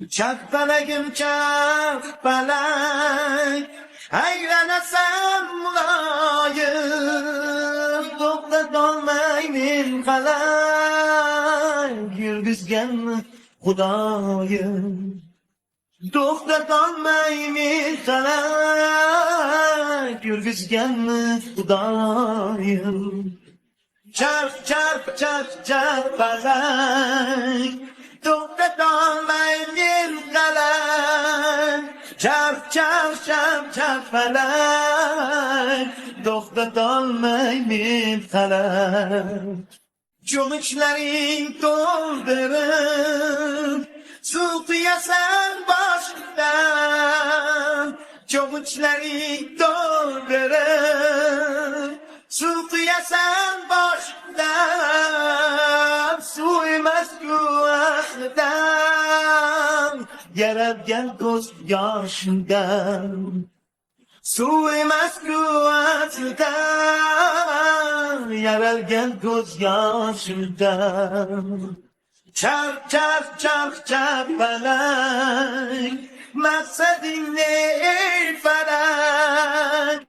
Çak felek'im çak felek, eylenesem mulayim. Dokta dolmaymin felek, yürgüzgen Hudayım. Dokta dolmaymin felek, yürgüzgen Hudayım. Çarp çarp çarp çarp felek, to'xtatolmaymen qalay. Çarp çarp çarp çarp felek, to'xtatolmaymen qalay. Cho'michlaring to'ldirib, suv quyasan boshimdan. Cho'michlaring to'ldirib, suv quyasan boshimdan. Suv emas-ku aslidan, yaralgan ko'z yoshimdan. Suv emas-ku aslidan, yaralgan ko'z yoshimdan. Çarp çarp çarp çarp felek, maqsading ne ey felek?